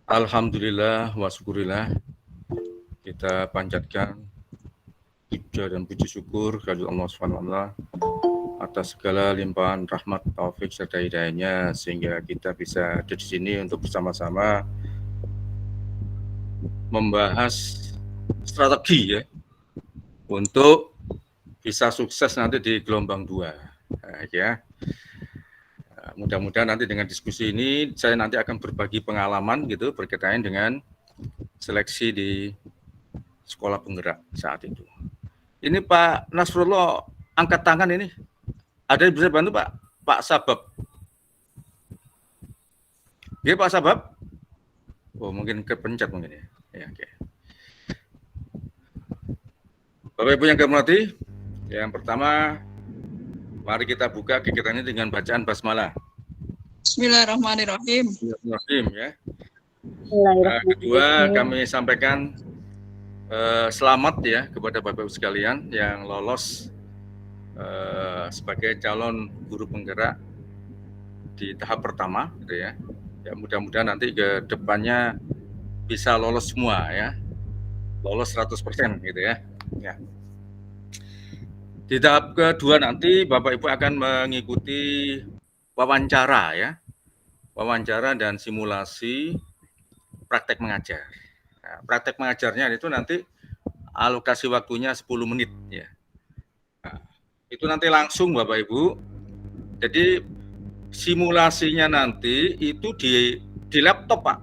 Alhamdulillah wa syukurillah, kita panjatkan puja dan puji syukur kepada Allah SWT atas segala limpahan rahmat, taufik serta hidayahnya sehingga kita bisa ada di sini untuk bersama-sama membahas strategi ya untuk bisa sukses nanti di gelombang 2 ya. Mudah-mudahan nanti dengan diskusi ini saya nanti akan berbagi pengalaman gitu berkaitan dengan seleksi di sekolah penggerak saat itu. Ini Pak Nasrullah angkat tangan ini. Ada yang bisa bantu Pak? Pak Sabab. Ya Pak Sabab? Oh mungkin kepencet mungkin ya. Ya oke. Bapak Ibu yang kami hormati, yang pertama mari kita buka kegiatan ini dengan bacaan basmalah. Bismillahirrahmanirrahim. Bismillahirrahmanirrahim ya. Kedua kami sampaikan selamat ya kepada Bapak Ibu sekalian yang lolos sebagai calon guru penggerak di tahap pertama gitu ya. Ya mudah-mudahan nanti ke depannya bisa lolos semua ya. Lolos 100% gitu ya. Ya. Di tahap kedua nanti Bapak Ibu akan mengikuti wawancara ya. Wawancara dan simulasi praktek mengajar. Nah, praktek mengajarnya itu nanti alokasi waktunya 10 menit ya. Nah, itu nanti langsung Bapak Ibu. Jadi simulasinya nanti itu di laptop Pak.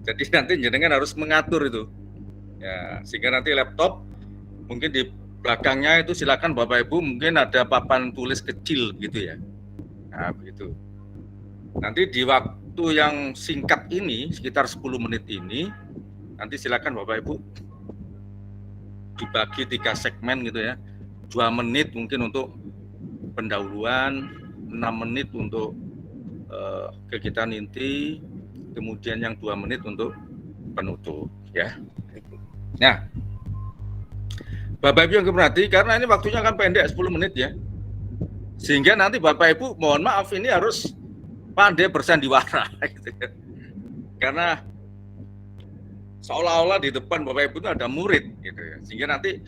Jadi nanti jenengan harus mengatur itu. Ya, sehingga nanti laptop mungkin di belakangnya itu silakan Bapak Ibu mungkin ada papan tulis kecil gitu ya. Nah, begitu. Nanti di waktu yang singkat ini, sekitar 10 menit ini, nanti silakan Bapak Ibu dibagi 3 segmen gitu ya. 2 menit mungkin untuk pendahuluan, 6 menit untuk kegiatan inti, kemudian yang 2 menit untuk penutup ya. Nah, Bapak Ibu yang keperhati, karena ini waktunya akan pendek 10 menit ya. Sehingga nanti Bapak Ibu mohon maaf ini harus pandai bersandiwara gitu ya. Karena seolah-olah di depan Bapak Ibu itu ada murid gitu ya. Sehingga nanti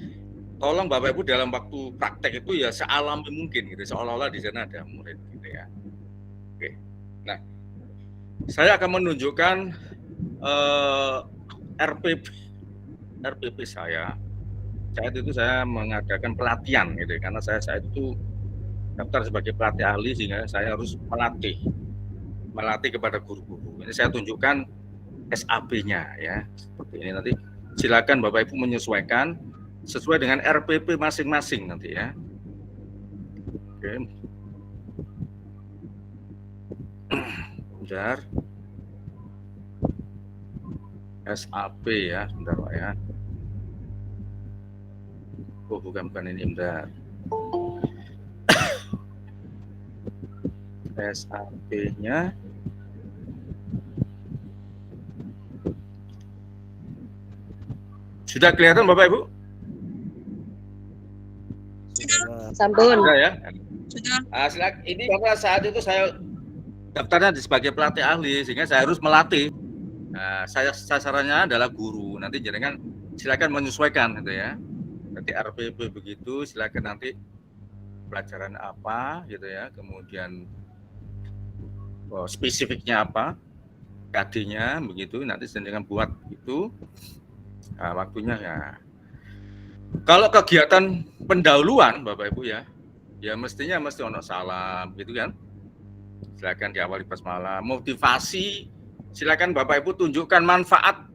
tolong Bapak Ibu dalam waktu praktek itu ya sealami mungkin gitu, seolah-olah di sana ada murid gitu ya. Oke. Nah, saya akan menunjukkan RPP saya. Saat itu saya mengadakan pelatihan gitu ya, karena saya saat itu daftar sebagai pelatih ahli sehingga saya harus melatih kepada guru-guru. Ini saya tunjukkan SAP-nya ya. Seperti ini nanti silakan Bapak Ibu menyesuaikan sesuai dengan RPP masing-masing nanti ya. Oke. Bentar. SAP ya, sebentar Pak ya. Oh bukan ini, bentar. SAP-nya sudah kelihatan Bapak Ibu? Sampun. Sudah ya? Sudah. Silakan. Ini karena saat itu saya daftarnya sebagai pelatih ahli sehingga saya harus melatih. Nah, saya sasarannya adalah guru. Nanti jenengan silakan menyesuaikan gitu ya. Nanti RPP begitu, silakan nanti pelajaran apa gitu ya, kemudian spesifiknya apa, KD-nya begitu, nanti jenengan buat itu. Nah, waktunya ya. Kalau kegiatan pendahuluan Bapak Ibu ya, ya mesti ono salam gitu kan. Silakan diawali basmalah. Motivasi, silakan Bapak Ibu tunjukkan manfaat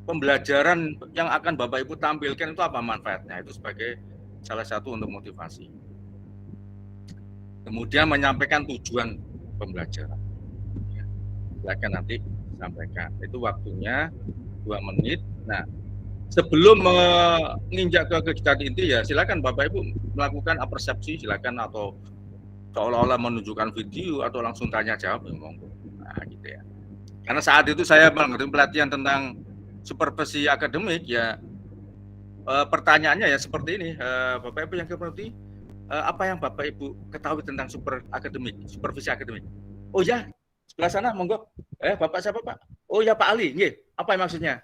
pembelajaran yang akan Bapak Ibu tampilkan itu apa manfaatnya, itu sebagai salah satu untuk motivasi. Kemudian menyampaikan tujuan pembelajaran. Ya, silakan nanti sampaikan. Itu waktunya 2 menit. Nah, sebelum menginjak ke kegiatan inti ya silakan Bapak Ibu melakukan persepsi silakan, atau seolah-olah menunjukkan video atau langsung tanya jawab ya monggo. Nah, gitu ya. Karena saat itu saya mengadakan pelatihan tentang supervisi akademik ya, pertanyaannya ya seperti ini, Bapak Ibu yang keperhati, apa yang Bapak Ibu ketahui tentang supervisi akademik? Oh ya, sebelah sana monggo. Bapak siapa Pak? Oh ya Pak Ali, nggih. Apa yang maksudnya?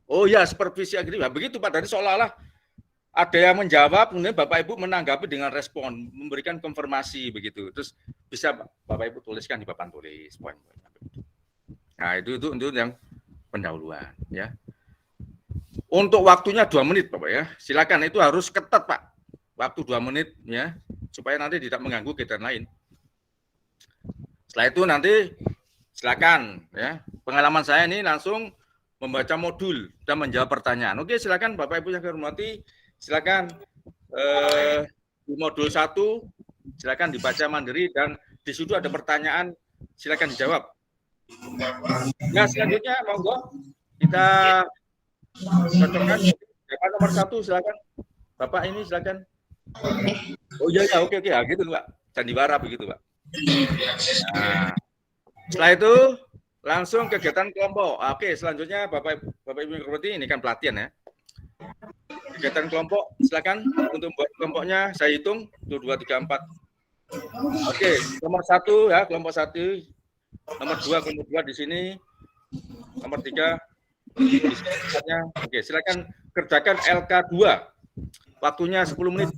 Oh ya, supervisi agribisnis. Begitu Pak, dari seolah-olah ada yang menjawab, kemudian Bapak Ibu menanggapi dengan respon, memberikan konfirmasi begitu. Terus bisa Bapak Ibu tuliskan di papan tulis poin-poinnya. Nah, itu yang pendahuluan ya. Untuk waktunya 2 menit Bapak ya. Silakan, itu harus ketat Pak. Waktu 2 menit ya, supaya nanti tidak mengganggu kegiatan lain. Setelah itu nanti silakan ya. Pengalaman saya ini langsung membaca modul dan menjawab pertanyaan. Oke, silakan Bapak Ibu yang saya hormati, silakan di modul 1 silakan dibaca mandiri dan di situ ada pertanyaan, silakan dijawab. Nah, selanjutnya monggo kita cocokkan Bapak nomor 1, silakan. Bapak ini silakan. Oh iya ya, oke ya, gitu Pak. Sandiwara begitu Pak. Nah, setelah itu langsung kegiatan kelompok. Oke, selanjutnya Bapak Ibu hormati, ini kan pelatihan ya. Kegiatan kelompok, silakan untuk membuat kelompoknya. Saya hitung 1, 2, 3, 4. Oke, nomor 1 ya, kelompok 1. Nomor 2, kelompok 2 di sini. Nomor 3 di sini. Oke, silakan kerjakan LK2. Waktunya 10 menit.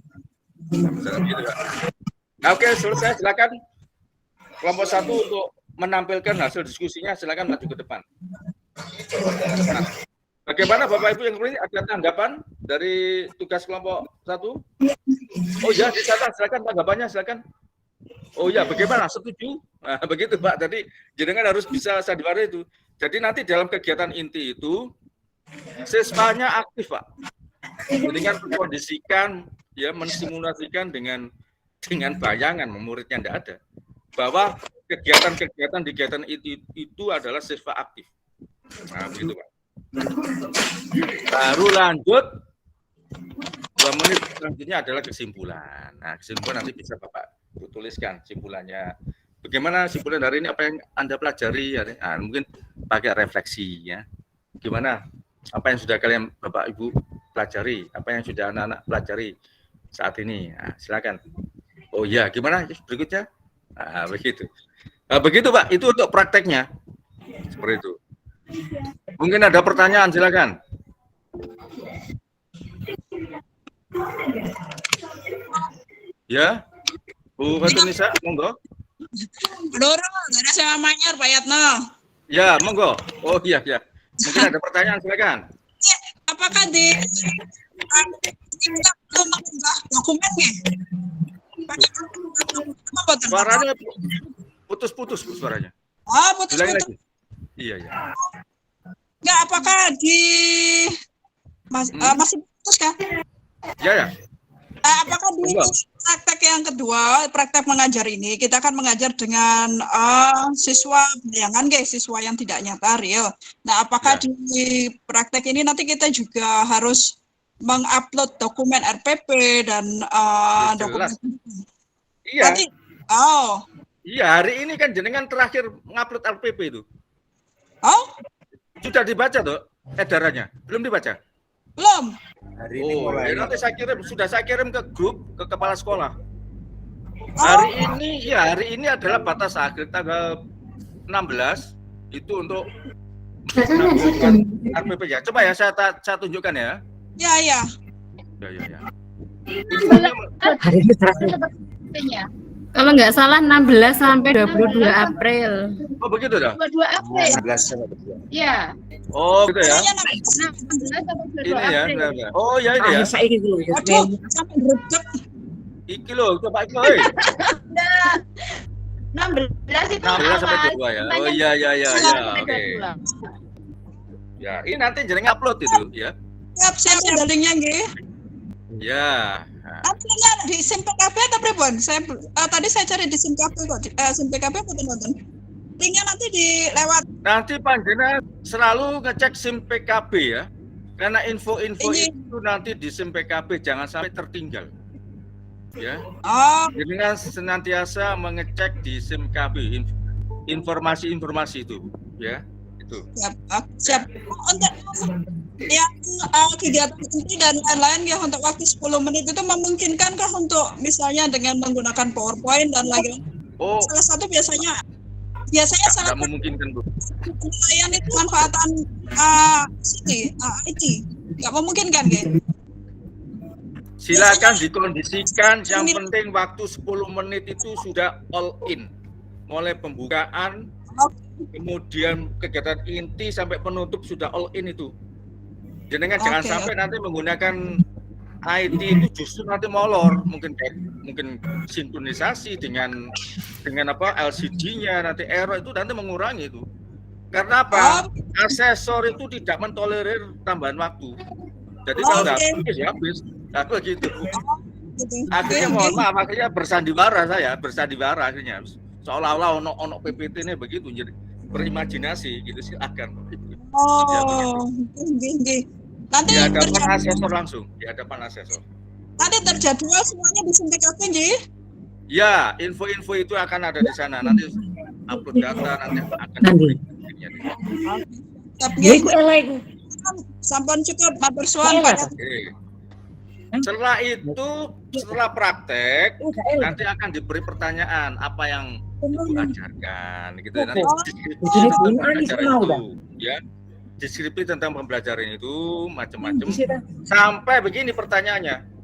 Nah, oke, selesai, silakan. Kelompok 1 untuk menampilkan hasil diskusinya, silakan maju ke depan. Nah, bagaimana Bapak Ibu yang ini, ada tanggapan dari tugas kelompok 1? Oh ya, di sana silakan tanggapannya, silakan. Oh ya, bagaimana? Setuju? Nah, begitu Pak. Jadi jenengan harus bisa sandiwara itu. Jadi nanti dalam kegiatan inti itu siswanya aktif Pak. Dengan mengkondisikan ya, mensimulasikan dengan bayangan, muridnya tidak ada, bahwa kegiatan itu adalah siswa aktif. Nah, begitu Pak. Baru lanjut 2 menit selanjutnya adalah kesimpulan. Nah, kesimpulan nanti bisa Bapak tuliskan kesimpulannya. Bagaimana kesimpulan hari ini, apa yang Anda pelajari ya? Nah, mungkin pakai refleksi ya. Gimana? Apa yang sudah kalian Bapak Ibu pelajari? Apa yang sudah anak-anak pelajari saat ini? Nah, silakan. Oh iya, gimana berikutnya? Nah, begitu. Nah, begitu Pak, itu untuk prakteknya. Seperti itu. Mungkin ada pertanyaan, silakan. Ya, Bu Fatunisa, monggo. Dorong, ada sama Manyar, Pak Yatno. Ya, monggo. Oh iya, ya. Mungkin ada pertanyaan, silakan. Ya, apakah di dokumennya? Suaranya putus-putus suaranya. Oh, putus-putus. Iya, ya. Enggak, apakah di masih putus kah? Ya, ya. Apakah di praktek yang kedua, praktek mengajar ini, kita akan mengajar dengan siswa bayangan, guys, siswa yang tidak nyata real. Nah, apakah di praktek ini nanti kita juga harus mengupload dokumen RPP dan dokumen? Iya. Nanti, oh. Iya, hari ini kan jenengan terakhir ngupload RPP itu. Oh? Sudah dibaca tuh edarannya? Belum dibaca? Belum. Hari ini mulai. Nanti sudah saya kirim ke grup, ke kepala sekolah. Hari ini adalah batas akhir tanggal 16 itu untuk RPP ya. Coba ya saya tunjukkan ya. Ya. Ya. Hari ini terakhir. Kalau nggak salah 16 sampai 22 April. Oh begitu dah. 22 April. 16 sampai 22. Iya. Oh gitu ya. 16 sampai 22 Ini ya. April. Benar. Oh ya ini ya. Saya ini dulu ya. Aduh, sampai gercep. Iki loh, coba iki. Hei. 16 itu 16 sampai 22 ya. Oh iya. Oke. Ya, ini nanti jenengan upload itu ya. Siap ada linknya nggih. Ya. Artinya di SIM PKB atau pripun? Tadi saya cari di SIM PKB kok. SIM PKB nonton. Linknya nanti dilewat. Nanti panjenengan selalu ngecek SIM PKB ya. Karena info-info itu nanti di SIM PKB jangan sampai tertinggal. Ya. Oh. Jenengan senantiasa mengecek di SIM PKB informasi-informasi itu, ya. Itu. Siap. Untuk yang kegiatan inti dan lain-lain ya, untuk waktu 10 menit itu memungkinkankah untuk misalnya dengan menggunakan PowerPoint dan lain-lain? Oh. Salah satu biasanya biasanya Nggak salah memungkinkan, Bu. penilaian itu manfaatan IT. Nggak memungkinkan, Ge. Silakan dikondisikan, yang penting waktu 10 menit itu sudah all in. Mulai pembukaan, kemudian kegiatan inti sampai penutup sudah all in itu. Jangan jangan Oke. sampai nanti menggunakan IT itu justru nanti molor, mungkin sinkronisasi dengan apa LCD-nya, nanti error itu nanti mengurangi itu. Karena apa? Asesor itu tidak mentolerir tambahan waktu. Jadi kalau nggak habis ya habis. Nah, begitu. Akhirnya mohon maaf, akhirnya bersandiwara akhirnya. Seolah-olah ono PPT ini begitu, jadi berimajinasi gitu, silakan. Oh, nggih. Nanti Di hadapan asesor langsung, di hadapan asesor. Nanti terjadwal semuanya disampaikan, nggih. Ya, info-info itu akan ada di sana. Nanti upload data nanti akan Nanti. Tapi Iku elek iku. sampun cukup matur suwun Pak. Oke. Setelah itu, setelah praktek, nanti akan diberi pertanyaan apa yang Ibu ajarkan, gitu. Nanti deskripsi tentang pembelajaran itu, ya. Deskripsi tentang pembelajaran itu macam-macam. Sampai begini pertanyaannya.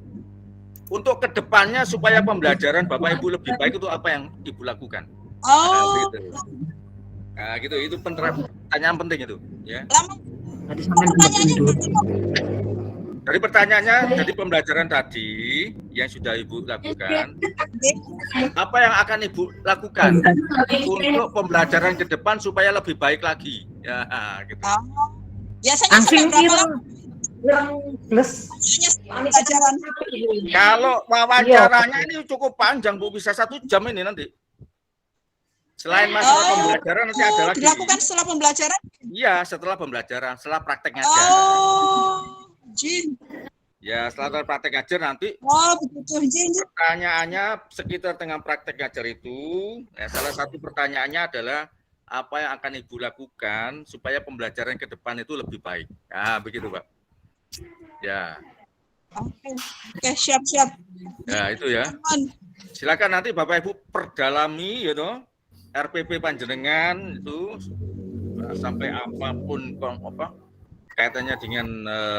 Untuk kedepannya supaya pembelajaran Bapak Ibu lebih baik itu apa yang Ibu lakukan? Oh, Nah, gitu. Itu pertanyaan penting itu, ya. Tadi sampean pertanyaannya Dari pertanyaannya, dari pembelajaran tadi yang sudah Ibu lakukan, apa yang akan Ibu lakukan untuk pembelajaran ke depan supaya lebih baik lagi? Ya, gitu. Biasanya sampai berapa lama plus pelajaran? Kalau wawancaranya ini cukup panjang, Bu, bisa 1 jam ini nanti. Selain masalah pembelajaran nanti ada lagi. Dilakukan setelah pembelajaran? Iya, setelah pembelajaran, setelah praktek ngajar. Jin. Ya, setelah praktek ngajar nanti Begitu, Jin. pertanyaannya sekitar dengan praktek ngajar itu, ya, salah satu pertanyaannya adalah apa yang akan Ibu lakukan supaya pembelajaran ke depan itu lebih baik. Nah, begitu, Pak. Ya. Oke, siap. Ya, itu ya. Silakan nanti Bapak Ibu perdalami, ya toh, RPP panjenengan itu sampai apapun apa kaitannya dengan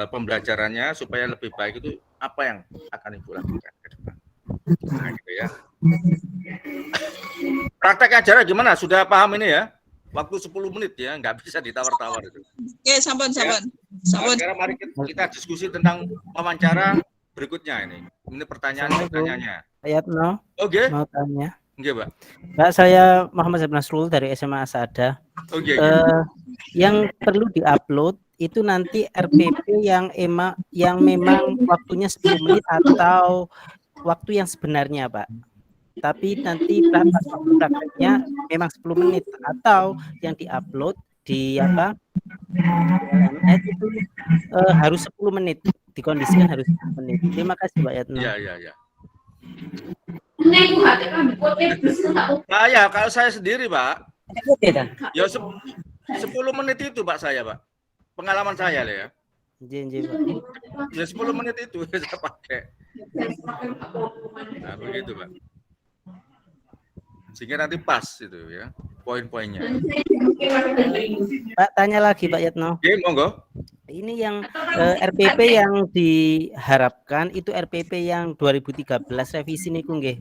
pembelajarannya supaya lebih baik itu apa yang akan Ibu lakukan ke depan. Nah, gitu ya. Praktek ajarnya gimana? Sudah paham ini ya? Waktu 10 menit ya, nggak bisa ditawar-tawar itu. Oke, sampun. Sekarang mari kita diskusi tentang wawancara berikutnya ini. Ini pertanyaannya. Yatno, Oke. mau tanya. Oke, Pak. Mbak, saya Muhammad Zaid Nasrul dari SMA Asada. Oke. Yang perlu diupload itu nanti RPP yang memang waktunya 10 menit atau waktu yang sebenarnya, Pak. Tapi nanti prakteknya memang 10 menit atau yang diupload di itu harus 10 menit, dikondisikan harus 10 menit. Terima kasih, Pak Yatno. Iya. Kalau saya sendiri, Pak. Ya 10 menit itu, Pak, saya, Pak. Pengalaman saya lah ya. Janji, Pak. Ya 10 menit itu saya pakai. Nah, begitu, Pak. Sehingga nanti pas itu ya, poin-poinnya. Pak, tanya lagi, Pak Yatno. Oke, monggo. Ini yang RPP yang diharapkan itu RPP yang 2013 revisi niku nggih.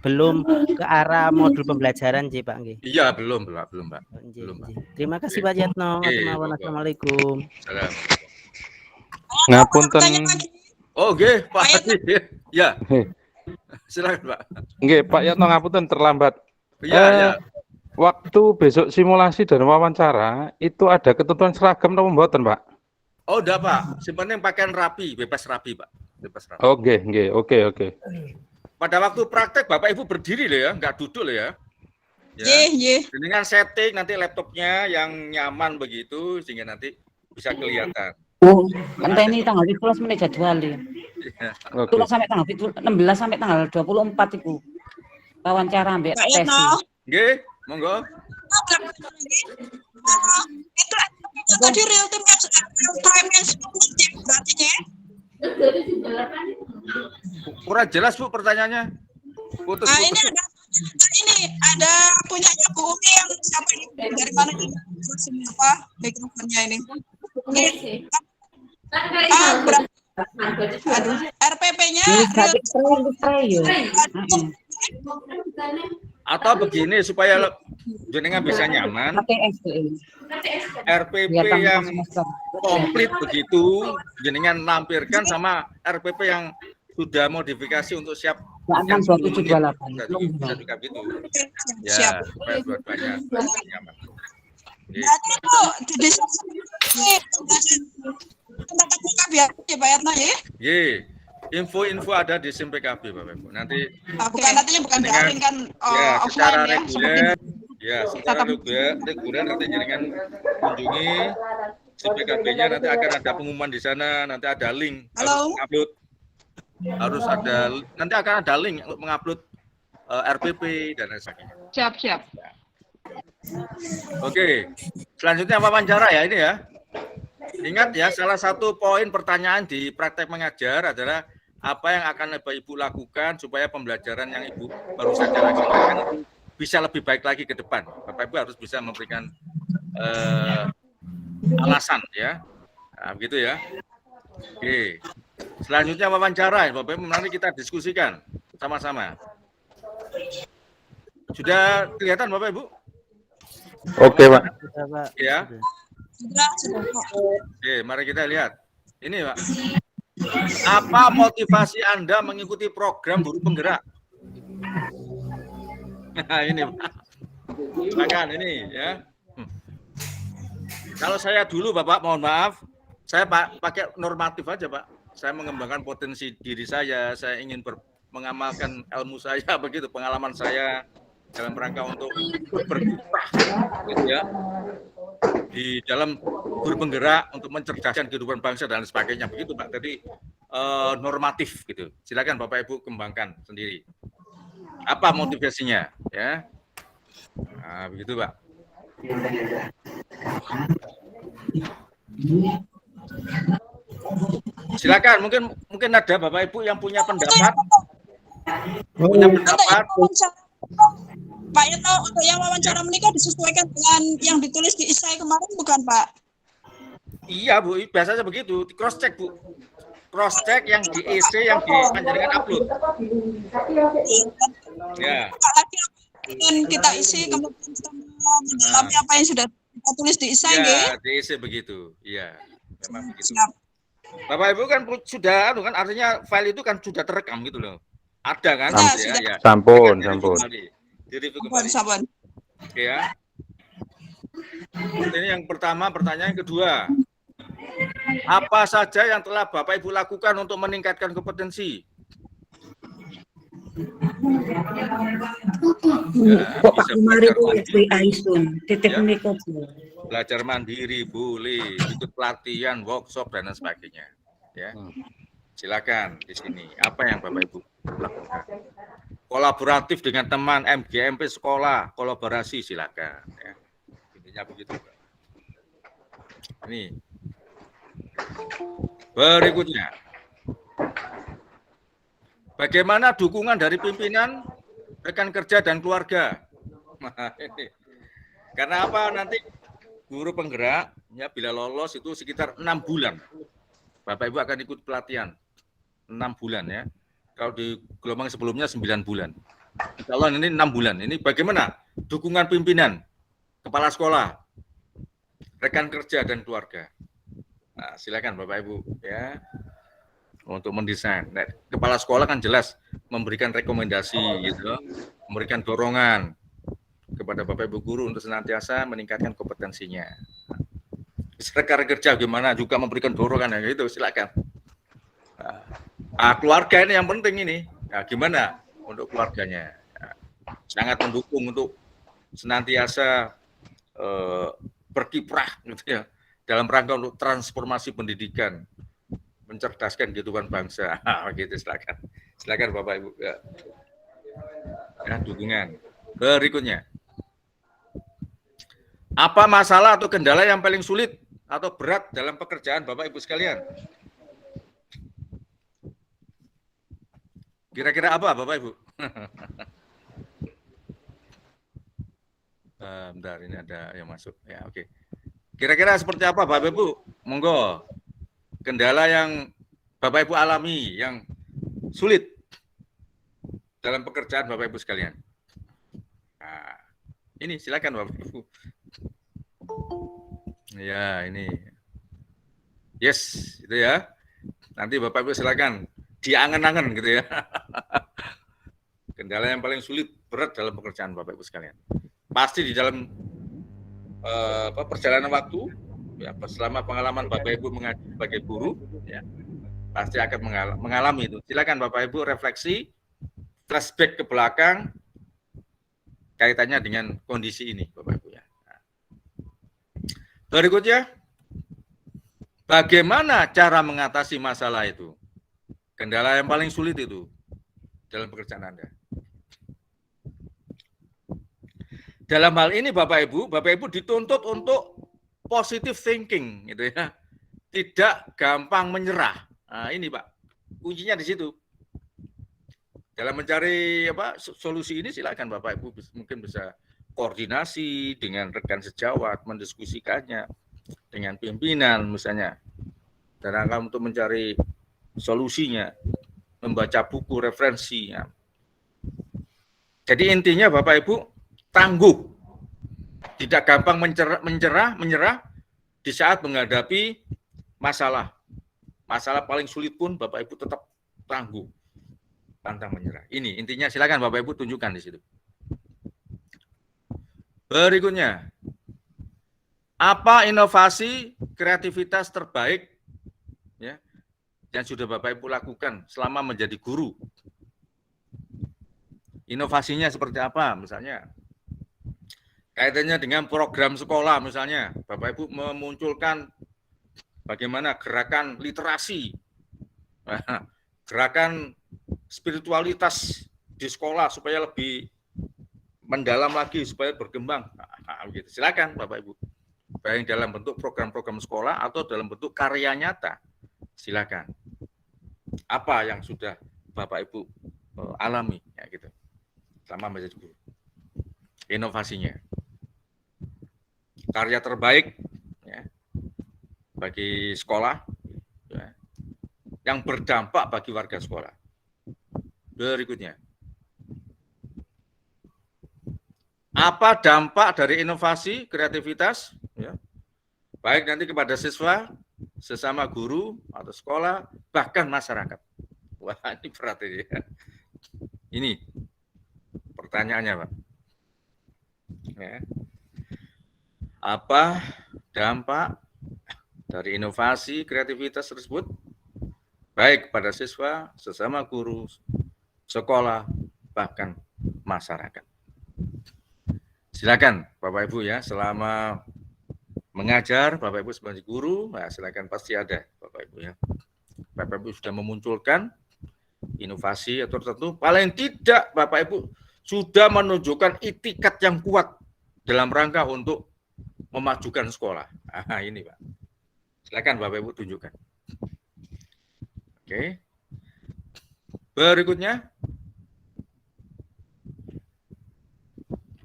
Belum ke arah modul pembelajaran nggih, Pak nggih. Iya, belum, Pak. Belum, Pak. Terima kasih, Pak Yatno. Assalamualaikum. Salam. Ngapunten. Oh, nggih, Pak. Ya. Silakan, Pak. Nggih, Pak Yatno ngapunten terlambat. Iya. Waktu besok simulasi dan wawancara itu ada ketentuan seragam atau mboten, Pak? Oh, udah, Pak. Simpannya pakaian rapi, bebas rapi, Pak. Bebas rapi. Oh, nggih, oke. Pada waktu praktek Bapak Ibu berdiri loh ya, nggak duduk loh ya. Iya. Dengan setting nanti laptopnya yang nyaman begitu sehingga nanti bisa kelihatan. Oh, kan ini tanggal 17 menit jadwal ya. Oke. Itu sampai tanggal 16 sampai tanggal 24 itu. Wawancara ambek Pak tes. Yatno. Nggih, monggo. Itu tadi real time yang 10 menit berarti ya. Kurang jelas, Bu, pertanyaannya. Putus. Nah, ini ada Nah, ini ada punyanya Bu Umi yang siapa ini? Dari mana ini? Terus ini apa? Background-nya ini. Berapa? Aduh, RPP-nya real Atau begini supaya jenengan bisa nyaman, RPP yang komplit begitu jenengan lampirkan sama RPP yang sudah modifikasi untuk siap yang 2728. bisa juga gitu. Ya, siap. supaya dua-duanya nyaman. Oke. Berarti itu di tempat muka biar ya Pak Yatno ya. Ye, info-info ada di SIM PKB Bapak Ibu. Nanti Bukan nantinya bukan Dengan- daring kan ya secara offline ya. reguler, ya secara reguler nanti jenengan kunjungi SIM PKB-nya, nanti akan ada pengumuman di sana, nanti ada link Halo. upload, harus ada, nanti akan ada link untuk mengupload RPP dan lain sebagainya. Siap. Oke, selanjutnya wawancara ya ini ya. Ingat ya, salah satu poin pertanyaan di praktek mengajar adalah apa yang akan Ibu lakukan supaya pembelajaran yang Ibu baru saja lakukan itu bisa lebih baik lagi ke depan. Bapak Ibu harus bisa memberikan alasan ya, nah, begitu ya. Oke, selanjutnya wawancara, Bapak Ibu, nanti kita diskusikan sama-sama. Sudah kelihatan Bapak Ibu? Oke, Pak. Sudah, Pak. Ya. Sudah. Oke, mari kita lihat. Ini, Pak. Apa motivasi Anda mengikuti program guru penggerak? Nah, ini, Pak. Silakan ini ya. Kalau saya dulu, Bapak, mohon maaf, saya pakai normatif aja, Pak. Saya mengembangkan potensi diri saya ingin mengamalkan ilmu saya, begitu, pengalaman saya dalam rangka untuk berkiprah, gitu ya, di dalam guru penggerak untuk mencerdaskan kehidupan bangsa dan sebagainya, begitu Pak. Jadi normatif gitu. Silakan Bapak Ibu kembangkan sendiri. Apa motivasinya, ya? Nah, begitu Pak. Silakan, mungkin ada Bapak Ibu yang punya pendapat. Pak Yatno, untuk yang wawancara menikah disesuaikan dengan yang ditulis di isai kemarin bukan Pak? Iya Bu, biasanya begitu, cross check Bu, cross check yang di EC yang dipanjangkan upload. Ya. Dan kita isi kemudian kita mendalami apa yang sudah kita tulis di isai, ya, di EC begitu, iya, memang begitu. Siap. Bapak Ibu kan sudah, kan artinya file itu kan sudah terekam gitu loh, ada kan? Sudah. Ya. Sampun. Direview kembali. Sabar. Oke ya. Ini yang pertama, pertanyaan kedua. Apa saja yang telah Bapak Ibu lakukan untuk meningkatkan kompetensi? Ya, bisa belajar mandiri, boleh, ikut pelatihan, workshop dan sebagainya. Ya. Silakan di sini. Apa yang Bapak Ibu lakukan? Kolaboratif dengan teman MGMP sekolah, kolaborasi silakan. Ya. Intinya begitu. Ini. Berikutnya. Bagaimana dukungan dari pimpinan, rekan kerja dan keluarga? Nah, ini. Karena apa? Nanti guru penggerak ya bila lolos itu sekitar 6 bulan. Bapak Ibu akan ikut pelatihan 6 bulan ya. Kalau di gelombang sebelumnya 9 bulan. Kalau ini 6 bulan. Ini bagaimana dukungan pimpinan, kepala sekolah, rekan kerja dan keluarga. Nah, silakan Bapak Ibu ya untuk mendesain. Nah, kepala sekolah kan jelas memberikan rekomendasi gitu, memberikan dorongan kepada Bapak Ibu guru untuk senantiasa meningkatkan kompetensinya. Rekan kerja gimana juga memberikan dorongan ya, itu silakan. Nah, keluarga ini yang penting ini. Nah, gimana untuk keluarganya? Nah, sangat mendukung untuk senantiasa berkiprah gitu ya dalam rangka untuk transformasi pendidikan, mencerdaskan kehidupan bangsa. Gitu silakan. Silakan Bapak Ibu. Ya, dukungan. Berikutnya. Apa masalah atau kendala yang paling sulit atau berat dalam pekerjaan Bapak Ibu sekalian? Kira-kira apa Bapak Ibu? Bentar, ini ada yang masuk. Ya, oke. Kira-kira seperti apa Bapak Ibu? Monggo. Kendala yang Bapak Ibu alami yang sulit dalam pekerjaan Bapak Ibu sekalian. Nah, ini silakan Bapak Ibu. Ya, ini. Yes, itu ya. Nanti Bapak Ibu silakan diangen-angen gitu ya. Kendala yang paling sulit berat dalam pekerjaan Bapak Ibu sekalian. Pasti di dalam perjalanan waktu, ya, selama pengalaman Bapak Ibu mengaji sebagai guru, ya, pasti akan mengalami itu. Silakan Bapak Ibu refleksi, flashback ke belakang, kaitannya dengan kondisi ini, Bapak Ibu ya. Nah. Berikutnya, bagaimana cara mengatasi masalah itu? Kendala yang paling sulit itu dalam pekerjaan Anda. Dalam hal ini Bapak Ibu dituntut untuk positive thinking gitu ya. Tidak gampang menyerah. Nah, ini Pak. Kuncinya di situ. Dalam mencari solusi ini silakan Bapak Ibu mungkin bisa koordinasi dengan rekan sejawat, mendiskusikannya dengan pimpinan misalnya. Dan rangka untuk mencari solusinya, membaca buku referensinya. Jadi intinya Bapak Ibu tangguh, tidak gampang menyerah di saat menghadapi masalah. Masalah paling sulit pun Bapak Ibu tetap tangguh, pantang menyerah. Ini intinya, silakan Bapak Ibu tunjukkan di situ. Berikutnya, apa inovasi kreativitas terbaik ya yang sudah Bapak Ibu lakukan selama menjadi guru? Inovasinya seperti apa misalnya? Kaitannya dengan program sekolah misalnya, Bapak Ibu memunculkan bagaimana gerakan literasi, gerakan spiritualitas di sekolah supaya lebih mendalam lagi, supaya berkembang. Nah, gitu. Silakan Bapak Ibu, baik dalam bentuk program-program sekolah atau dalam bentuk karya nyata. Silakan. Apa yang sudah Bapak Ibu alami, ya gitu, selama menjadi guru? Inovasinya. Karya terbaik ya, bagi sekolah ya, yang berdampak bagi warga sekolah. Berikutnya, apa dampak dari inovasi kreativitas ya, baik nanti kepada siswa, sesama guru atau sekolah, bahkan masyarakat? Wah, ini berat ini ya. Ini pertanyaannya Pak ya. Apa dampak dari inovasi kreativitas tersebut baik pada siswa, sesama guru, sekolah, bahkan masyarakat? Silakan Bapak Ibu ya, selama mengajar Bapak Ibu sebagai guru, nah silakan, pasti ada Bapak Ibu ya. Bapak Ibu sudah memunculkan inovasi atau tertentu, paling tidak Bapak Ibu sudah menunjukkan itikat yang kuat dalam rangka untuk memajukan sekolah. Nah, ini Pak. Silakan Bapak Ibu tunjukkan. Oke. Berikutnya,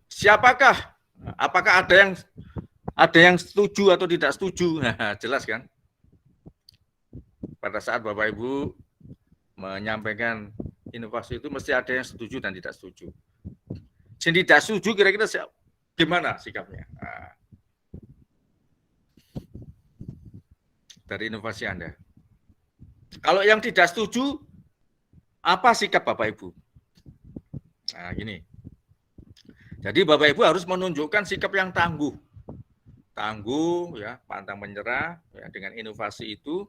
siapakah? Apakah ada yang setuju atau tidak setuju? Nah, jelas kan? Pada saat Bapak Ibu menyampaikan inovasi itu mesti ada yang setuju dan tidak setuju. Yang tidak setuju kira-kira gimana sikapnya? Nah, dari inovasi Anda. Kalau yang tidak setuju, apa sikap Bapak Ibu? Nah, gini. Jadi Bapak Ibu harus menunjukkan sikap yang tangguh. Tangguh, ya, pantang menyerah, ya, dengan inovasi itu.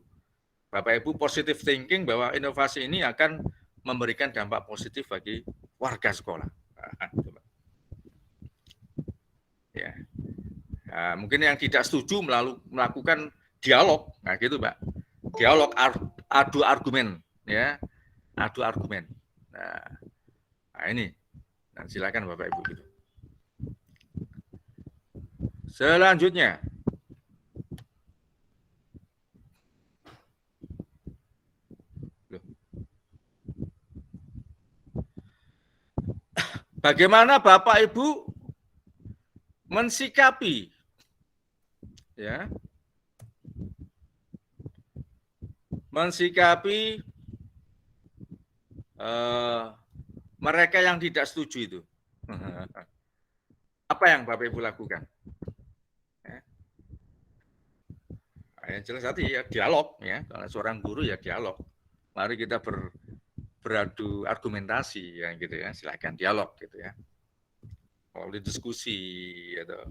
Bapak Ibu positive thinking bahwa inovasi ini akan memberikan dampak positif bagi warga sekolah. Ya. Nah, mungkin yang tidak setuju melakukan dialog, nah gitu Pak. Dialog, adu argumen, ya, adu argumen. Nah ini, nah, silakan Bapak Ibu gitu. Selanjutnya, bagaimana Bapak Ibu mensikapi ya, mensikapi mereka yang tidak setuju itu. Apa yang Bapak Ibu lakukan? Yang jelas tadi ya dialog ya, kalau seorang guru ya dialog. Mari kita beradu argumentasi ya gitu ya, silakan dialog gitu ya. Melalui diskusi atau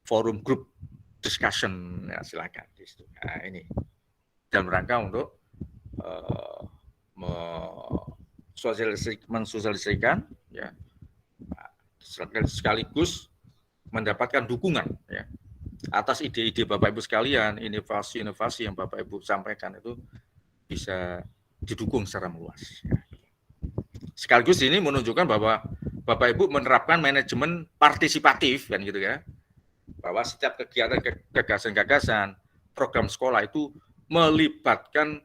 forum group discussion ya silakan di situ. Nah, ini dalam rangka untuk mensosialisasikan ya, sekaligus mendapatkan dukungan ya atas ide-ide Bapak Ibu sekalian, inovasi-inovasi yang Bapak Ibu sampaikan itu bisa didukung secara meluas. Ya. Sekaligus ini menunjukkan bahwa Bapak Ibu menerapkan manajemen partisipatif kan gitu ya, bahwa setiap kegiatan gagasan-gagasan program sekolah itu melibatkan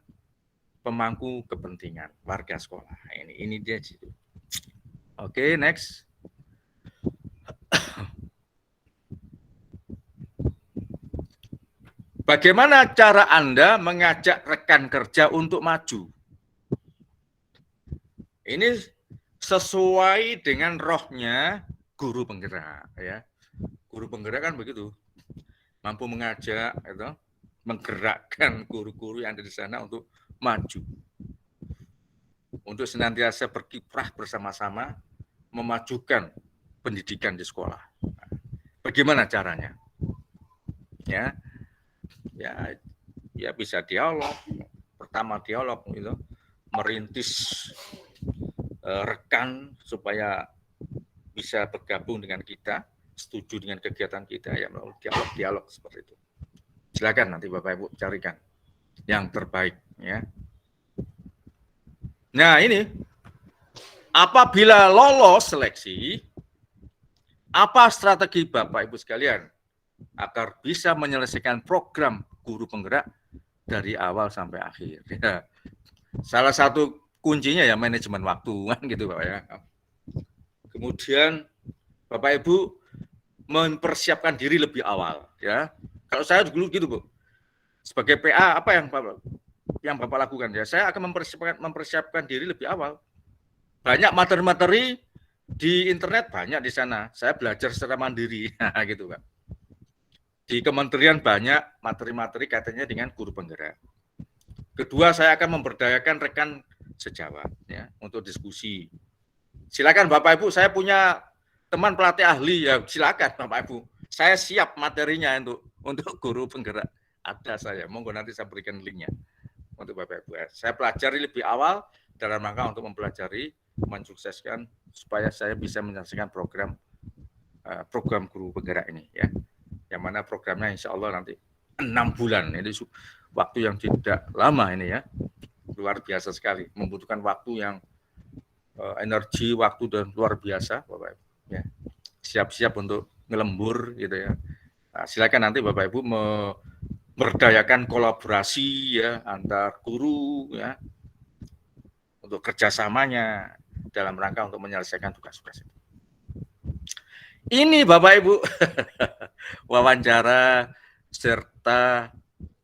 pemangku kepentingan warga sekolah. Ini dia situ. Oke, next. Bagaimana cara Anda mengajak rekan kerja untuk maju? Ini sesuai dengan rohnya guru penggerak ya. Guru penggerak kan begitu. Mampu mengajak itu, menggerakkan guru-guru yang ada di sana untuk maju. Untuk senantiasa berkiprah bersama-sama memajukan pendidikan di sekolah. Bagaimana caranya? Ya bisa dialog. Pertama dialog itu merintis rekan supaya bisa bergabung dengan kita, setuju dengan kegiatan kita ya melalui dialog seperti itu. Silakan nanti Bapak Ibu carikan yang terbaik ya. Nah, ini apabila lolos seleksi, apa strategi Bapak Ibu sekalian agar bisa menyelesaikan program guru penggerak dari awal sampai akhir? Ya. Salah satu kuncinya ya manajemen waktu kan gitu Bapak ya. Kemudian Bapak Ibu mempersiapkan diri lebih awal ya. Kalau saya dulu gitu Bu, sebagai PA apa yang Bapak lakukan ya? Saya akan mempersiapkan diri lebih awal. Banyak materi-materi di internet, banyak di sana. Saya belajar secara mandiri gitu Pak. Di kementerian banyak materi-materi katanya dengan guru penggerak. Kedua, saya akan memberdayakan rekan sejawat ya untuk diskusi. Silakan Bapak Ibu, saya punya teman pelatih ahli ya, silakan Bapak Ibu. Saya siap materinya untuk guru penggerak. Ada saya, monggo nanti saya berikan linknya untuk Bapak Ibu. Saya pelajari lebih awal dalam rangka untuk mempelajari, mensukseskan supaya saya bisa menyelesaikan program guru penggerak ini ya. Yang mana programnya insya Allah nanti 6 bulan. Ini waktu yang tidak lama ini ya. Luar biasa sekali. Membutuhkan waktu yang energi, waktu dan luar biasa Bapak Ibu. Ya. Siap-siap untuk ngelembur gitu ya. Nah, silakan nanti Bapak Ibu memberdayakan kolaborasi ya antar guru ya. Untuk kerjasamanya dalam rangka untuk menyelesaikan tugas-tugas itu. Ini Bapak Ibu wawancara serta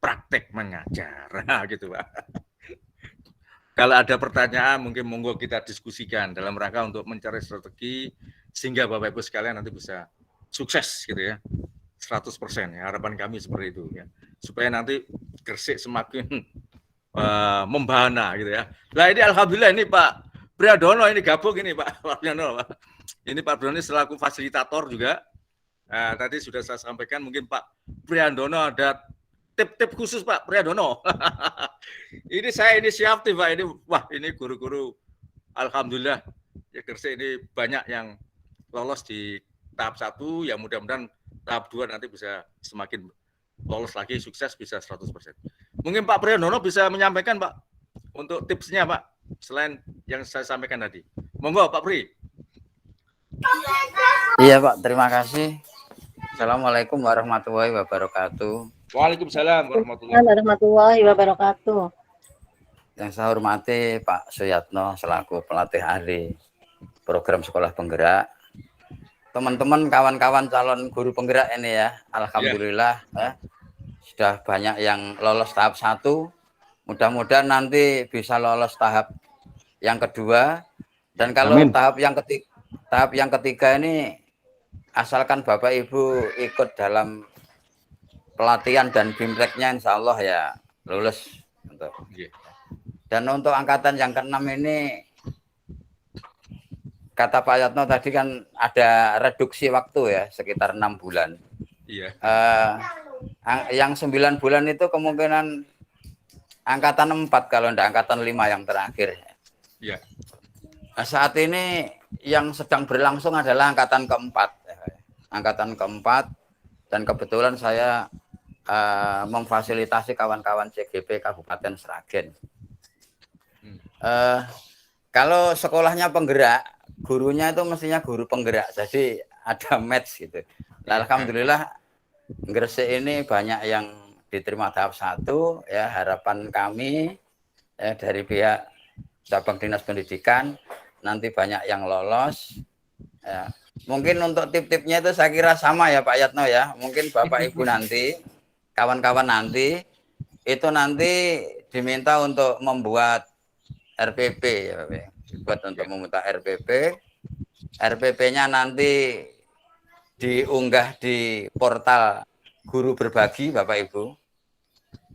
praktek mengajar gitu Pak. Kalau ada pertanyaan mungkin monggo kita diskusikan dalam rangka untuk mencari strategi sehingga Bapak Ibu sekalian nanti bisa sukses gitu ya. 100% ya, harapan kami seperti itu ya. Supaya nanti Gresik semakin membahana gitu ya. Nah ini alhamdulillah ini Pak Prihandono ini gabung ini Pak Prihandono Pak. Ini Pak Prihandono selaku fasilitator juga. Nah, tadi sudah saya sampaikan mungkin Pak Prihandono ada tip-tip khusus Pak Prihandono. Ini saya inisiatif Pak ini. Wah ini guru-guru alhamdulillah ya Gresik ini banyak yang lolos di tahap 1 ya mudah-mudahan tahap 2 nanti bisa semakin lolos lagi sukses bisa 100%. Mungkin Pak Prihandono bisa menyampaikan Pak untuk tipsnya Pak selain yang saya sampaikan tadi. Monggo Pak Pri. Iya Pak, terima kasih. Assalamualaikum warahmatullahi wabarakatuh. Waalaikumsalam warahmatullahi wabarakatuh. Yang saya hormati Pak Suyatno selaku pelatih ahli program sekolah penggerak. teman-teman kawan-kawan calon guru penggerak ini ya, alhamdulillah ya, sudah banyak yang lolos tahap 1. Mudah-mudahan nanti bisa lolos tahap yang kedua, dan kalau Amin. tahap yang ketiga ini asalkan Bapak Ibu ikut dalam pelatihan dan bimteknya, insya Allah ya lulus. Dan untuk angkatan yang ke-6 ini, kata Pak Yatno tadi kan ada reduksi waktu ya, sekitar 6 bulan. Iya. Yang 9 bulan itu kemungkinan angkatan 4 kalau enggak angkatan 5 yang terakhir. Iya. Nah, saat ini yang sedang berlangsung adalah angkatan keempat. Angkatan keempat, dan kebetulan saya memfasilitasi kawan-kawan CGP Kabupaten Sragen. Kalau sekolahnya penggerak, gurunya itu mestinya guru penggerak, jadi ada match gitu. Nah, alhamdulillah Gresik ini banyak yang diterima tahap 1 ya. Harapan kami ya, dari pihak cabang dinas pendidikan nanti banyak yang lolos ya. Mungkin untuk tip-tipnya itu saya kira sama ya Pak Yatno ya. Mungkin Bapak Ibu nanti, kawan-kawan nanti itu nanti diminta untuk membuat RPP ya Pak, buat untuk membuat RPP. RPP-nya nanti diunggah di portal Guru Berbagi Bapak Ibu.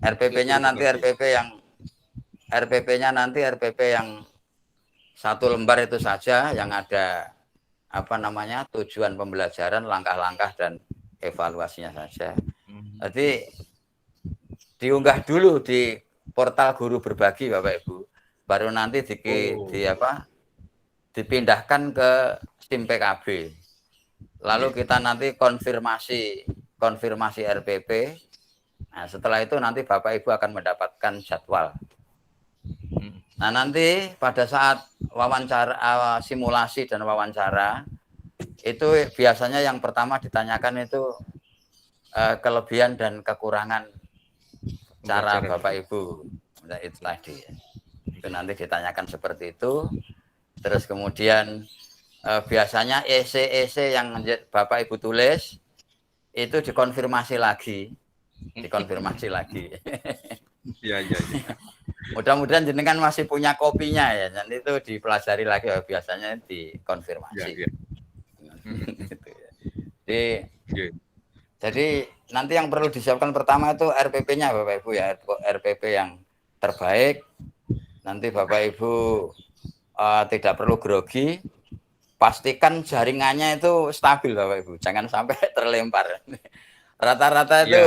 RPP-nya nanti RPP yang 1 lembar itu saja, yang ada tujuan pembelajaran, langkah-langkah dan evaluasinya saja. Jadi diunggah dulu di portal Guru Berbagi Bapak Ibu, baru nanti dipindahkan ke SIM PKB. Lalu kita nanti konfirmasi RPP. Nah, setelah itu nanti Bapak Ibu akan mendapatkan jadwal. Nah, nanti pada saat wawancara, simulasi dan wawancara, itu biasanya yang pertama ditanyakan itu kelebihan dan kekurangan cara Bapak Ibu. Nah, itu tadi. Itu nanti ditanyakan seperti itu. Terus kemudian biasanya EC yang Bapak Ibu tulis itu dikonfirmasi lagi. Iya. Mudah-mudahan jenengan masih punya kopinya ya, dan itu dipelajari lagi, biasanya dikonfirmasi. Iya. Jadi nanti yang perlu disiapkan pertama itu RPP-nya Bapak Ibu ya, RPP yang terbaik. Nanti Bapak Ibu tidak perlu grogi, pastikan jaringannya itu stabil Bapak Ibu, jangan sampai terlempar. Rata-rata itu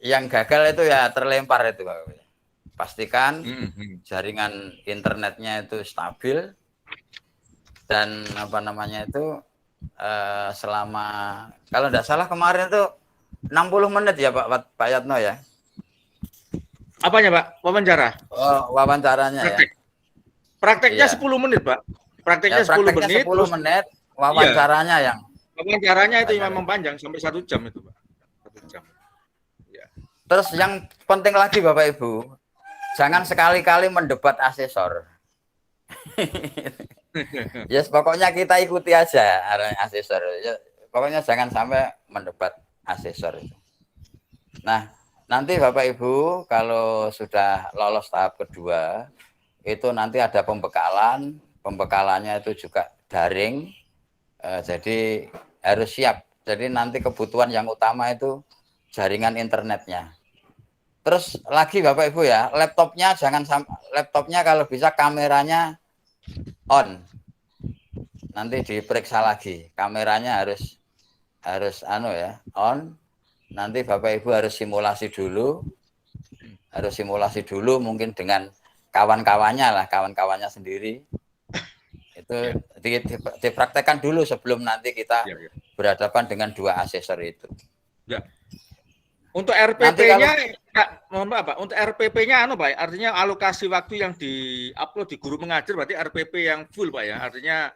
yang gagal itu ya terlempar itu Bapak Ibu. Pastikan jaringan internetnya itu stabil, dan selama, kalau tidak salah kemarin itu 60 menit ya Pak Yatno ya. Apanya Pak? Wawancara? Wawancaranya ya. Prakteknya 10 menit Pak. Prakteknya 10 menit. Wawancaranya yang. Wawancaranya itu memang panjang sampai 1 jam itu Pak. 1 jam. Ya. Terus yang penting lagi Bapak Ibu, jangan sekali-kali mendebat asesor. Yes, pokoknya kita ikuti aja asesor. Pokoknya jangan sampai mendebat asesor itu. Nah, nanti Bapak Ibu kalau sudah lolos tahap kedua, itu nanti ada pembekalan. Pembekalannya itu juga daring. Jadi harus siap. Jadi nanti kebutuhan yang utama itu jaringan internetnya. Terus lagi Bapak Ibu ya, laptopnya kalau bisa kameranya on. Nanti diperiksa lagi, kameranya harus on. Nanti Bapak Ibu harus simulasi dulu mungkin dengan kawan-kawannya sendiri. Itu dipraktekkan dulu sebelum nanti kita berhadapan dengan 2 asesor itu. Ya. Untuk RPP-nya, mohon maaf Pak, untuk RPP-nya Pak, artinya alokasi waktu yang di-upload di Guru Mengajar berarti RPP yang full Pak ya, artinya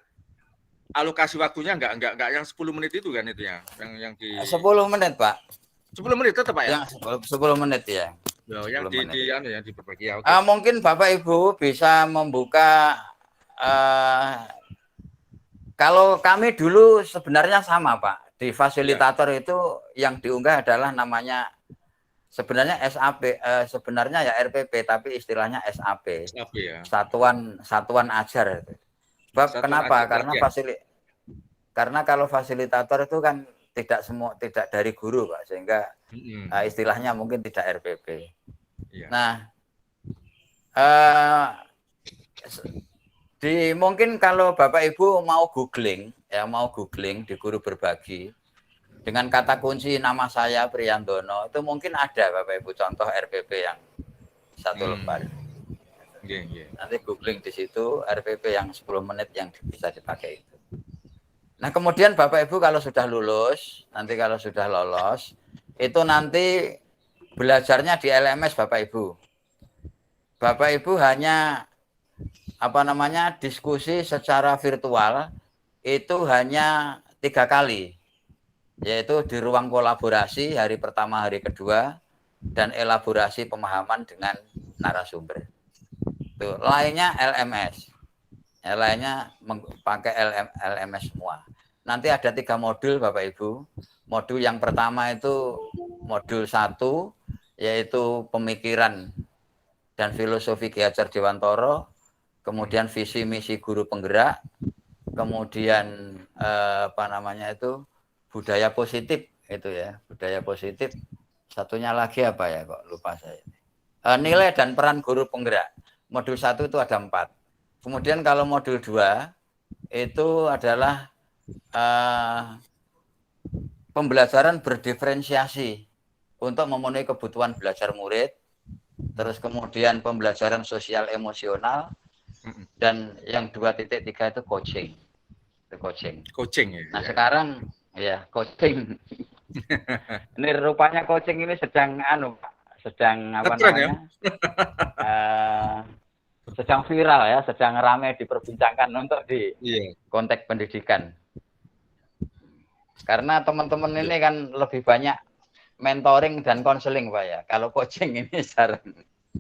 alokasi waktunya enggak yang 10 menit itu kan itu ya, yang di 10 menit Pak. 10 menit tetap Pak ya? 10 menit ya. Yang diperbagi ya. Okay. Mungkin Bapak Ibu bisa membuka Kalau kami dulu sebenarnya sama, Pak. Di fasilitator itu yang diunggah adalah namanya sebenarnya SAP, sebenarnya ya RPP, tapi istilahnya SAP. SAP ya. Satuan ajar. Sebab Satuan kenapa? ajar Karena kalau fasilitator itu kan tidak dari guru, Pak, sehingga istilahnya mungkin tidak RPP. Iya. Nah, mungkin kalau Bapak Ibu mau googling di Guru Berbagi dengan kata kunci nama saya Priyandono, itu mungkin ada Bapak Ibu contoh RPP yang satu lembar. Nanti googling di situ RPP yang 10 menit yang bisa dipakai itu. Nah, kemudian Bapak Ibu kalau sudah lulus, nanti kalau sudah lolos, itu nanti belajarnya di LMS Bapak Ibu. Bapak Ibu hanya diskusi secara virtual itu hanya 3 kali, yaitu di ruang kolaborasi hari pertama, hari kedua, dan elaborasi pemahaman dengan narasumber. Tuh, lainnya LMS. Lainnya pakai LMS semua. Nanti ada 3 modul Bapak Ibu. Modul yang pertama itu modul 1, yaitu pemikiran dan filosofi Ki Hajar Dewantoro, kemudian visi misi guru penggerak, kemudian budaya positif itu ya, budaya positif. Satunya lagi apa ya, kok lupa saya. Nilai dan peran guru penggerak. Modul 1 itu ada 4. Kemudian kalau modul 2 itu adalah pembelajaran berdiferensiasi untuk memenuhi kebutuhan belajar murid. Terus kemudian pembelajaran sosial emosional, dan yang 2.3 itu coaching. Itu coaching ya. Nah, sekarang ya coaching. Ini rupanya coaching ini sedang sedang viral ya, sedang ramai diperbincangkan untuk di konteks pendidikan. Karena teman-teman ini kan lebih banyak mentoring dan konseling, Pak ya. Kalau coaching ini jarang.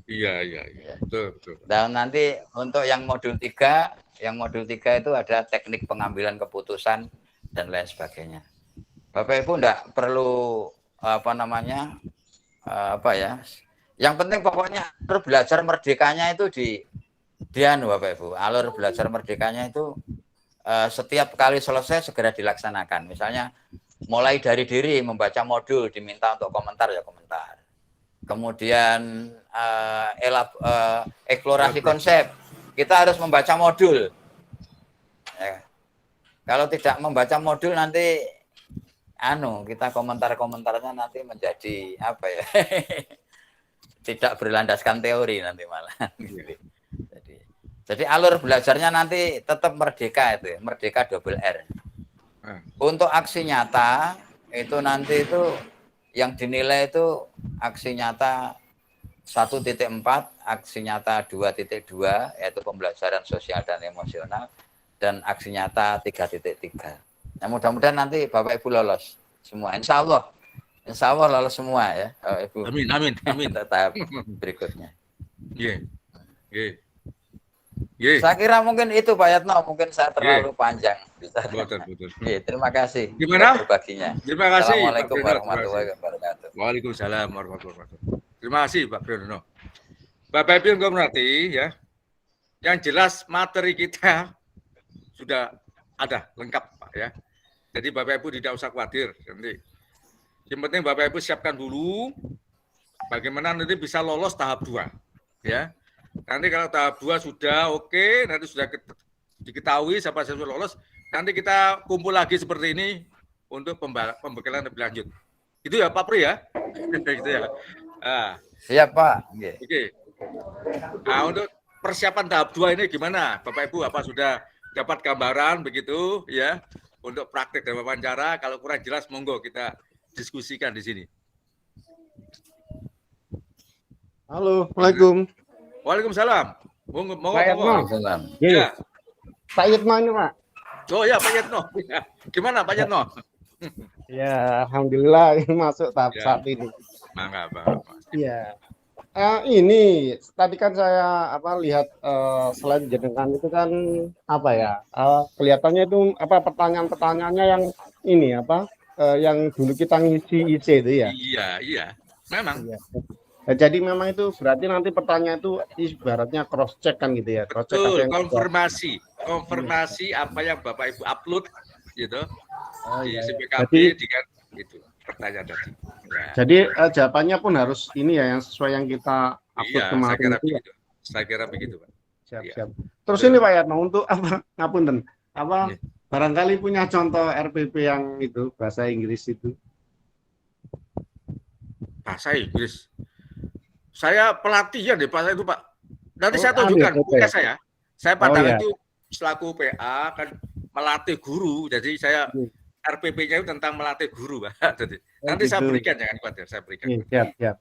Iya. Betul. Dan nanti untuk yang modul 3 itu ada teknik pengambilan keputusan dan lain sebagainya. Bapak Ibu enggak perlu yang penting pokoknya alur belajar merdekanya itu di Bapak Ibu. Alur belajar merdekanya itu setiap kali selesai segera dilaksanakan. Misalnya mulai dari diri membaca modul, diminta untuk komentar ya komentar. Kemudian eksplorasi konsep, kita harus membaca modul. Ya. Kalau tidak membaca modul nanti kita komentarnya nanti menjadi tidak berlandaskan teori nanti malah. Jadi alur belajarnya nanti tetap merdeka itu, merdeka double R. Untuk aksi nyata itu nanti itu yang dinilai itu aksi nyata 1.4, aksi nyata 2.2 yaitu pembelajaran sosial dan emosional, dan aksi nyata 3.3. Nah, mudah-mudahan nanti Bapak Ibu lolos semua. Insya Allah lolos semua ya, Bapak Ibu. Amin. Tahap berikutnya. Iya. Saya kira mungkin itu Pak Yatno, mungkin saya terlalu panjang. Betul. Terima kasih. Gimana? Berbaginya. Terima kasih. Assalamualaikum warahmatullahi wabarakatuh. Waalaikumsalam warahmatullahi wabarakatuh. Terima kasih Pak Priyandono. Bapak Ibu yang hormati ya, yang jelas materi kita sudah ada lengkap Pak ya. Jadi Bapak Ibu tidak usah khawatir nanti. Yang penting Bapak Ibu siapkan dulu bagaimana nanti bisa lolos tahap 2 ya. Nanti kalau tahap 2 sudah oke, nanti sudah diketahui siapa yang lolos, nanti kita kumpul lagi seperti ini untuk pembekalan lebih lanjut. Itu ya Pak Pri ya? Gitu ya. Siap Pak. Oke. Nah, untuk persiapan tahap 2 ini gimana? Bapak Ibu apa sudah dapat gambaran begitu ya? Untuk praktek dan wawancara, kalau kurang jelas monggo kita diskusikan di sini. Halo, Assalamualaikum. Waalaikumsalam. Monggo. Waalaikumsalam. Ya. Pak Yatno ini, Pak. Oh ya, Pak Yatno. Gimana Pak Yatno? Ya, alhamdulillah ini masuk tahap 1 ini. Mangga. Iya. Ini tadi kan saya lihat selain jenengan itu kan kelihatannya itu pertanyaan-pertanyaannya yang ini yang dulu kita ngisi IC itu ya. Iya, memang. Iya. Nah, jadi memang itu berarti nanti pertanyaan itu ibaratnya cross check kan gitu ya. Cross check Betul, konfirmasi apa yang Bapak Ibu upload gitu di CPKB dengan itu pertanyaan tadi. Ya. Jadi jawabannya pun harus ini ya yang sesuai yang kita upload kemarin itu ya. Saya kira begitu, Pak. Siap. Terus ini Pak Yatno untuk ngapunten barangkali punya contoh RPP yang itu bahasa Inggris itu. Bahasa Inggris. Saya pelatihan di bahasa itu, Pak. Nanti saya tunjukkan buku saya. Saya pada itu selaku PA kan melatih guru. Jadi saya RPP-nya itu tentang melatih guru, Pak. Jadi nanti saya berikan, jangan khawatir, saya berikan. Siap.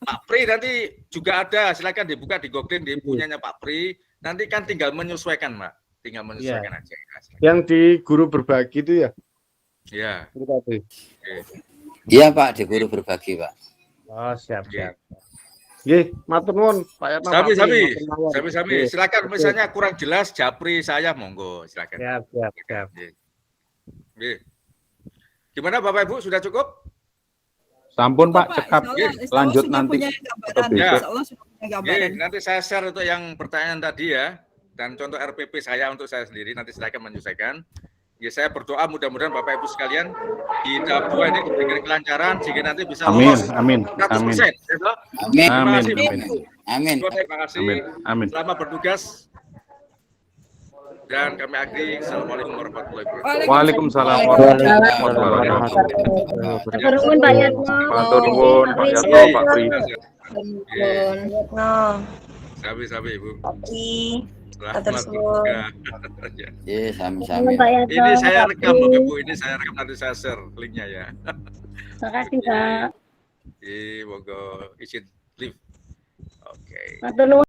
Pak Pri nanti juga ada, silakan dibuka di Google di punyanya Pak Pri. Nanti kan tinggal menyesuaikan, Pak. Tinggal menyesuaikan aja. Yang di guru berbagi itu ya? Iya. Iya, Pak, di guru berbagi, Pak. Oh, siap. Nggih, matur nuwun, Pak Yatno. Sami. Silakan misalnya kurang jelas japri saya monggo, silakan. Siap. Nggih. Gimana Bapak Ibu, sudah cukup? Sampun Pak, cekap. Lanjut nanti. Nanti saya share untuk yang pertanyaan tadi ya. Dan contoh RPP saya untuk saya sendiri, nanti silakan menyelesaikan. Ya, saya berdoa mudah-mudahan Bapak Ibu sekalian di tahap 2 ini diberikan kelancaran sehingga nanti bisa lolos. Amin. 100%. Amin. Terima kasih. Selamat bertugas. Dan kami akhiri. Assalamualaikum warahmatullahi wabarakatuh. Waalaikumsalam warahmatullahi wabarakatuh. Pak Yatno. Matur nuwun Pak Yatno, Pak Pri. Sabi Ibu. Atur Selamat bertugas. Iya, sami-sami. Ini saya rekam Bapak Ibu, nanti saya share linknya ya. Terima kasih Pak. Monggo izin live. Oke. Matur nuwun.